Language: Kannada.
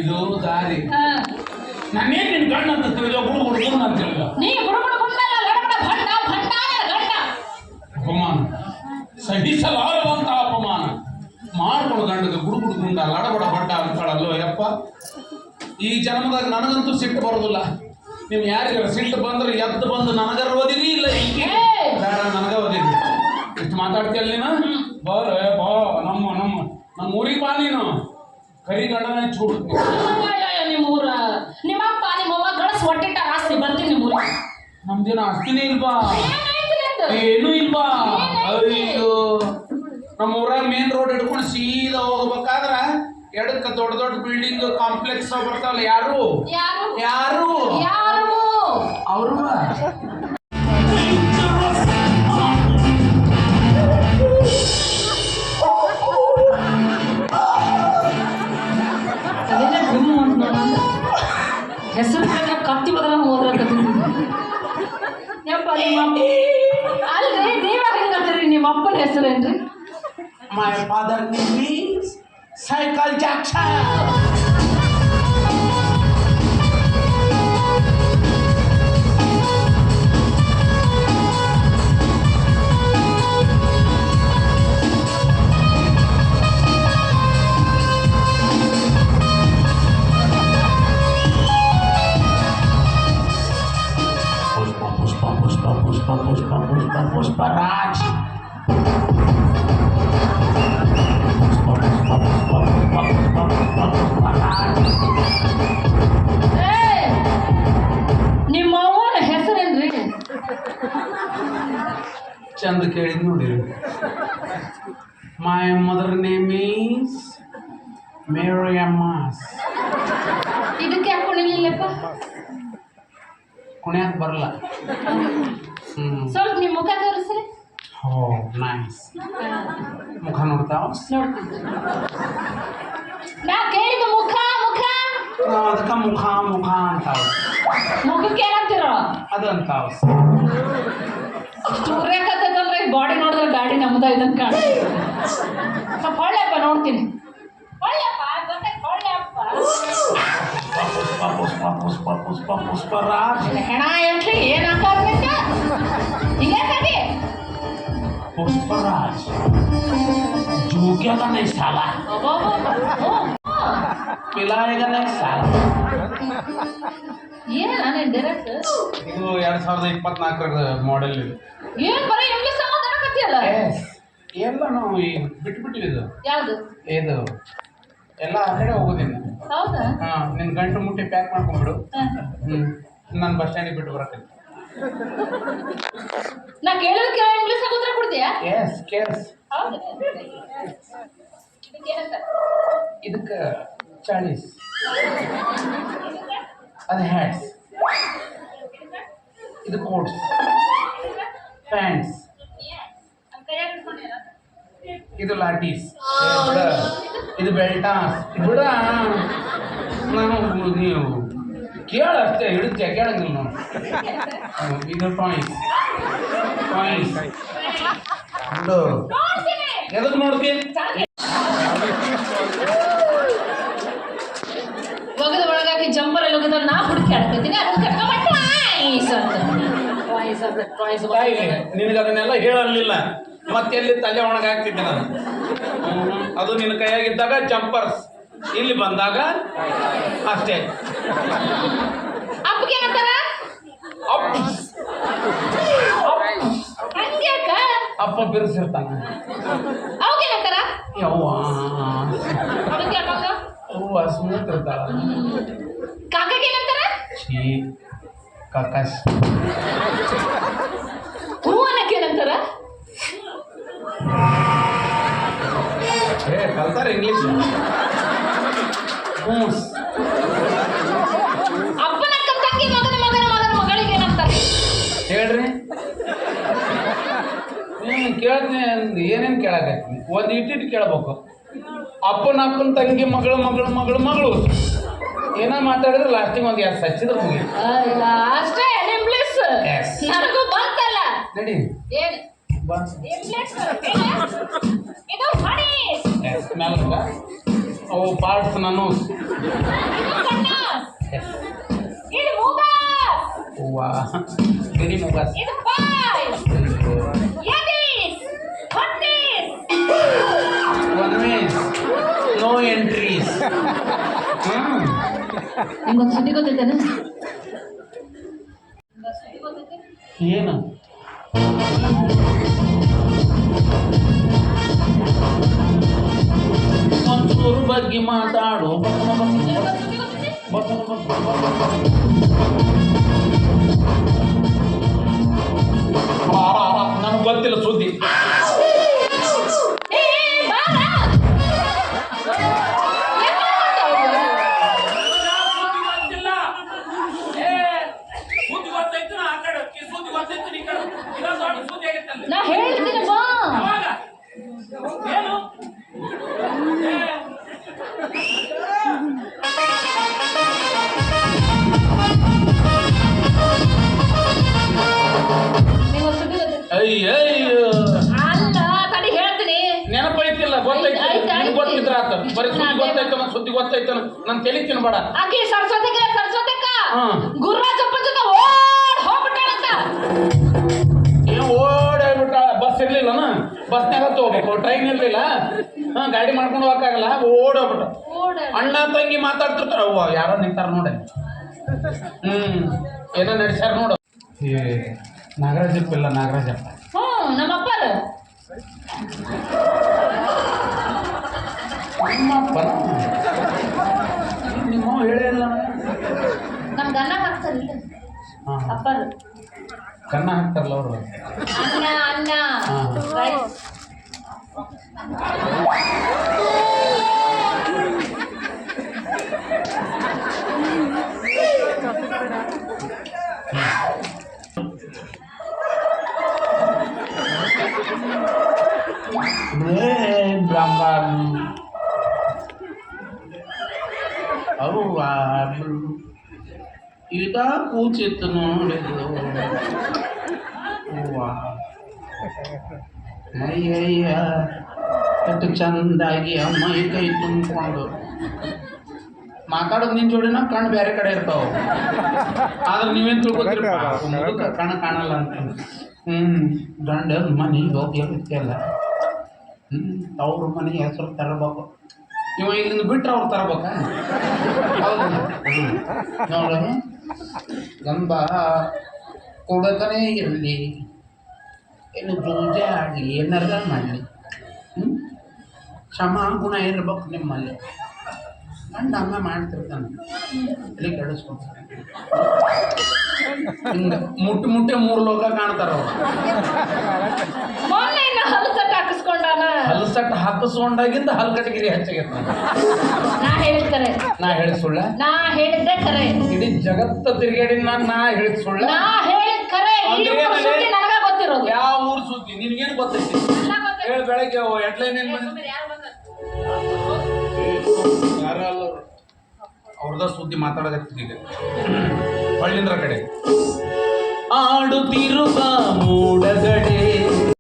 ಇದು ದಾರಿ ನಾನೇನು ನಿನ್ನ ಗಂಡ ಅಂತ ತಿಳಿದ ಹುಡುಗ ಅಂತ ತಿಳಿದ ನೀ ಅಪಮಾನ ಸಹಿಸಲಾರದಂತ ಅಪಮಾನ ಮಾಡ್ಕೊಂಡು ಗಂಡಗೆ ಗುಡುಗುಂಡ ಲಡಬಡ ಬಡ್ಡ ಅಂತಾಳಲ್ಲೋ ಯಪ್ಪ. ಈ ಜನ್ಮದಾಗ ನನಗಂತೂ ಸಿಟ್ಟು ಬರೋದಿಲ್ಲ. ನೀವು ಯಾರಿಗಾರ ಸಿಟ್ಟು ಬಂದ್ರೆ ಎದ್ದು ಬಂದು ನನಗರ ಓದಿರಿ ಇಲ್ಲ ಈಕೆ ಬೇಡ ನನಗ ಓದಿರಿ. ಇಷ್ಟು ಮಾತಾಡ್ತೀಯಲ್ಲ ನೀನು ಬರ ಬಾ ನಮ್ಮ ಊರಿಗೆ ಬಾ ನೀನು ಕರಿ ಗಂಡನ ಚೂಡು ನಿಮ್ಮೂರ ನಿಮ್ಮಪ್ಪ ನಿಮ್ಮವ್ವ ಗಳಸ್ ಹೊಟ್ಟಿಟ್ಟ ಆಸ್ತಿ ಬರ್ತೀನಿ ನಿಮ್ಮೂರ. ನಮ್ದೇನು ಆಸ್ತಿನೇ ಇಲ್ವಾ ಏನೂ ಇಲ್ವಾ? ಅಯ್ಯೋ ನಮ್ಮ ಊರಾಗ ಮೇನ್ ರೋಡ್ ಹಿಡ್ಕೊಂಡು ಸೀದಾ ಹೋಗ್ಬೇಕಾದ್ರ ಎಡಕ್ಕೆ ದೊಡ್ಡ ದೊಡ್ಡ ಬಿಲ್ಡಿಂಗ್ ಕಾಂಪ್ಲೆಕ್ಸ್ ಬರ್ತಾವಲ್ಲ ಯಾರು ಯಾರು ಅವರು ಹೆಸರು ಕತ್ತಿ ಬದಲ ಹೋದ್ರಕತ್ತೀನಿ ಯಪ್ಪ. ಅಲ್ರಿ ನೀವ ಹೆಂಗದ್ರಿ ನಿಮ್ಮ ಅಪ್ಪನ ಹೆಸರೇನ್ರಿ? My father name is Michael Jackson. Pushpa Raj. ನಿಮ್ಮ ಅವ್ವನ ಹೆಸರೇನ್ರಿ? ಚಂದ ಕೇಳಿದ್ ನೋಡಿ. My mother name is Mary Ammas. ಇದಕ್ಕೆ ಯಾಕೆ ಕುಣಿಲಿಲ್ಲಪ್ಪ? ಕುಣಿಯಕ್ಕೆ ಬರಲ್ಲ. ಸ್ವಲ್ಪ ನಿಮ್ಮ ಮುಖ ತೋರಿಸ್ರಿ. ಓ ನೈಸ್. ಮುಖ ನೋಡ್ತಾವ ನಾ ಕೇಳಿದ ಮುಖ ಅದಕ್ಕೆ ಮುಖ ಅಂತಾವ. ಮುಖಕ್ಕೆ ಏನಂತೀರ? ಅದು ಅಂತಾವ. ಚೂರ್ಯಾಕತ್ತೈತಲ್ರಿ ಬಾಡಿ ನೋಡಿದ್ರೆ ಗಾಡಿ ನಮ್ದ ಇದನ್ನ ಕಾಣ. ಸ್ವಲ್ಪ ಹೊಳ್ಳೆಪ್ಪ ನೋಡ್ತೀನಿ. ಪುಷ್ಪರಾಜ್ ಹೆಣ ಏನ್ರಿ ಏನ್ ಹಾಕೋದ್ರಿಂದ ಹಿಂಗೆ ಪುಷ್ಪರಾಜ್ झुकेगा नहीं साला पिलाएगा नहीं साला. ಏನು ನಾನು ಡೈರೆಕ್ಟ್ ಇದು 2024 ಮಾಡೆಲ್ ಇದು. ಏನು ಬರೀ ಇಂಗ್ಲಿಷ್ ಮಾತಾಡಕತ್ತಿಯಲ್ಲ? ಎಲ್ಲ ನಾವು ಈಗ ಬಿಟ್ಬಿಟ್ಟಿವಿ. ಇದು ಯಾವುದು ಇದು ಎಲ್ಲ ಆ ಕಡೆ ಹೋಗೋದಿಲ್ಲ. ಹೌದಾ? ಹಾಂ ನಿನ್ನ ಗಂಟು ಮುಟ್ಟಿ ಪ್ಯಾಕ್ ಮಾಡ್ಕೊಂಡ್ಬಿಡು. ನಾನು ಬಸ್ ಸ್ಟ್ಯಾಂಡಿಗೆ ಬಿಟ್ಟು ಬರಕ್ಕೆ. ನಾ ಕೇಳಿದ್ರೆ ಇಂಗ್ಲಿಷ್ ಉತ್ತರ ಕೊಡ್ತೀಯಾ? ಎಸ್ ಕೇಳ್ಸ್. ಹೌದಾ? ಇದಕ್ಕೆ 40 ಅದು ಹ್ಯಾಟ್ಸ್, ಇದು ಕೋಟ್ಸ್, ಪ್ಯಾಂಟ್ಸ್, ಇದು ಲಾಟೀಸ್, ಇದು ಬೆಲ್ಟಾಸ್. ಬಿಡ ನಾನು ನೀವು ಕೇಳ ಅಷ್ಟೇ ಹಿಡಿದ್ಯಾ ಕೇಳಂಗಿಲ್ಲ ನಾವು. ಇದು ಟಾಯ್ಸ್ ಅದು ಎದಕ್ಕೆ ನೋಡ್ತೀನಿ ಒಗದ ಒಳಗಾಗಿ ಜಂಪರ್ ಎಲ್ಲ ಒಗದ ನಾ ಹುಡುಕಿ ಆಡ್ಕೊತೀನಿ. ಅದನ್ನ ನಿನಗೆ ಅದನ್ನೆಲ್ಲ ಹೇಳಲಿಲ್ಲ ಮತ್ತೆ ಎಲ್ಲಿ ತಲೆ ಒಣಗಾಗ್ತಿದ್ದೆ ನಾನು. ಅದು ನಿನ್ನ ಕೈಯಾಗಿದ್ದಾಗ ಜಂಪರ್ಸ್, ಇಲ್ಲಿ ಬಂದಾಗ ಅಷ್ಟೇ. ಅಪ್ಪಗೆ ಏನಂತಾರ? ಅಪ್ಪ ಬಿರುಸಿರ್ತಾನ. ಅವಾಗೇನಂತಾರ? ಯವ್ವ ಸ್ಮೂತ್ ಇರ್ತಾಳ. ಕಾಕಗೆ ಏನಂತಾರ? ಛೀ ಕಾಕಾಶ್. ಹೂ ಅನ್ನಕ್ಕೆ ಏನಂತಾರ? ಕಲ್ತಾರ ಇಂಗ್ಲೀಷ್. ಹೂಸ್. ಅಪ್ಪನ ತಂಗಿ ಮಗಳಿಗೆ ಏನಂತಾರೆ ಹೇಳ್ರಿ? ನೀನು ಕೇಳ್ತೀನಿ ಏನೇನು ಕೇಳಕತ್ತೀನಿ? ಒಂದು ಇಟ್ಟಿಟ್ಟು ಕೇಳ್ಬೇಕು. ಅಪ್ಪನ ತಂಗಿ ಮಗಳು ಏನೋ ಮಾತಾಡಿದ್ರೆ ಲಾಸ್ಟಿಗೆ ಒಂದು 2 ಸಚ್ಚಿದ್ರೆ ಮುಗಿತು. ಅಷ್ಟೇ ಇಂಗ್ಲಿಷ್ ನನಗೂ ಬಂತಲ್ಲ. ನಡಿ ಏನು ಬಂತು ಇಂಗ್ಲಿಷ್ ಇದು ಅವು ಪಾರ್ಟ್ಸ್ ನಾನು ಇದು ಮೂಗಾಸ್. ಹೂವಾ ಗಿರಿ ಮುಗಾಸ್. ಇದು ಬಾಯ್ಸ್. ಎದಿಸ್. ಹೊಟ್ಟಿಸ್. One ways no entries. ನಿಮ್ಗೊಂದು ಸುದ್ದಿ ಗೊತ್ತೈತೇನು? ಏನು ಒಂಚೂರು ಬಗ್ಗೆ ಮಾತಾಡು. ನಮ್ಗೆ ಗೊತ್ತಿಲ್ಲ ಸುದ್ದಿ. ನಾ ಹೇಳ್ತೀನಿ ಬಾ. ಅಯ್ಯಯ್ಯೋ ಅಲ್ಲ ತಡಿ ಹೇಳ್ತೀನಿ. ನೆನಪೈತಿಲ್ಲ ಗೊತ್ತಿದ್ರ ಆತ. ಬರೀ ಸುದ್ದಿ ಗೊತ್ತೈತ ಸುದ್ದಿ ಗೊತ್ತೈತ ನನ್ ತಲೆ ತಿನ್ಬೇಡ. ಆಕಿ ಸರಸ್ವತಿಗೆ ಸರಸ್ವತಿಕ ಗುರುರಾಜಪ್ಪ ಜೊತೆ ಹೋಗ್ಬಿಟ್ಟಾಳಂತ. ಏನು ಓಡಾಡ್ಬಿಟ್ಟ. ಬಸ್ ಇರ್ಲಿಲ್ಲನ, ಬಸ್ನಾಗ ಹೋಗ್ಬೇಕು, ಟ್ರೈನ್ ಇರ್ಲಿಲ್ಲ, ಗಾಡಿ ಮಾಡ್ಕೊಂಡು ಹೋಗಕ್ಕಾಗಲ್ಲ, ಓಡೋಗ್ಬಿಟ್ಟು. ಅಣ್ಣ ತಂಗಿ ಮಾತಾಡ್ತಿರ್ತಾರ. ಅವ್ವ ಯಾರೋ ನಿಂತಾರ ನೋಡ. ಏನೋ ನಡೆಸ್ಯಾರ ನೋಡು. ಏ ನಾಗರಾಜಪ್ಪ ಇಲ್ಲ, ನಾಗರಾಜಪ್ಪ. ನಮ್ಮಪ್ಪರು ನಿಮ್ಮಪ್ಪ ನಿಮ್ಮ ಹೇಳಿಲ್ಲ. ನಮ್ ಗನ್ನ ಹಾಕ್ತಾರಿಲ್ಲ ಅಪ್ಪರು. ಕನ್ನ ಹಾಕ್ತಾರಲ್ಲ ಅವರು. ಅನ್ನ ಅನ್ನ ರೈಸ್. ಬ್ರಾಹ್ಮಣ ಈಗ ಕೂಚಿತ್ತು ನೋಡಿದ್ರು. ಅಯ್ಯಯ್ಯ ಎಷ್ಟು ಚಂದಾಗಿ ಅಮ್ಮೈ ಕೈ ತುಂಬಿಕೊಂಡು ಮಾತಾಡೋದು ನಿನ್ ಜೋಡಿನ ಕಣ್ಣು ಬೇರೆ ಕಡೆ ಇರ್ತಾವ. ಆದ್ರೆ ನೀವೇನ್ ತಿಳ್ಕೊತಿರ್ಪ ಕಣ್ಣು ಕಾಣಲ್ಲ ಅಂತ. ಗಂಡ ಮನೆಗೆ ಹೋಗಿ ಇರ್ತಿಯಲ್ಲ, ಅವ್ರ ಮನೆ ಹೆಸರು ತರಬೇಕು. ಇವ ಇಲ್ಲಿಂದ ಬಿಟ್ರೆ ಅವ್ರು ತರಬೇಕ. ಹೌದು ನೋಡು, ಗಂಬ ಕೊಡತಾನೆ ಇರಲಿ, ಏನು ಜೂಜೆ ಆಗಲಿ, ಏನಾರ ಮಾಡಲಿ, ಕ್ಷಮ ಗುಣ ಇರ್ಬೇಕು ನಿಮ್ಮಲ್ಲಿ. ಗಂಡ ಹಂಗ ಮಾಡ್ತಿರ್ತಾನೆ, ಅಲ್ಲಿ ಕೆಡಿಸ್ಕೊಡ್ತಾನೆ. ಹಿಂಗೆ ಮುಟ್ಟಿ 3 ಲೋಕ ಕಾಣ್ತಾರ ಅವ್ರು. ಹಲ್ಸಟ್ ಹಾಕಿಸ್ಕೊಂಡಾಗಿಂದ ಹಲ್ಕಟಗಿರಿ ಹೆಚ್ಚಾಗೈತೆ. ನಾ ಹೇಳಿದ ಸುಳ್ಳ? ನಾ ಹೇಳಿದ್ದೆ ಖರೆ. ಇಡೀ ಜಗತ್ತ ತಿರುಗಾಡಿ ನಾ ಹೇಳಿದ ಸುಳ್ಳ? ನಾ ಹೇಳಿದ ಖರೆ. ಗೊತ್ತಿರೋದು ಯಾವ ಊರು ಸುದ್ದಿ ನಿನ್ಗೇನು ಗೊತ್ತೈತಿ? ಹೇಳಿ ಬೆಳಗ್ಗೆ ಹೆಡ್ಲೈನ್ ಏನ್ ಬಂದ? ಅವ್ರದ ಸುದ್ದಿ ಮಾತಾಡಕತ್ತೀನಿ ಈಗ. ಹಳ್ಳಿಂದ್ರ ಕಡೆ ಆಡುತ್ತಿರುವ ಮೂಡಗಡೆ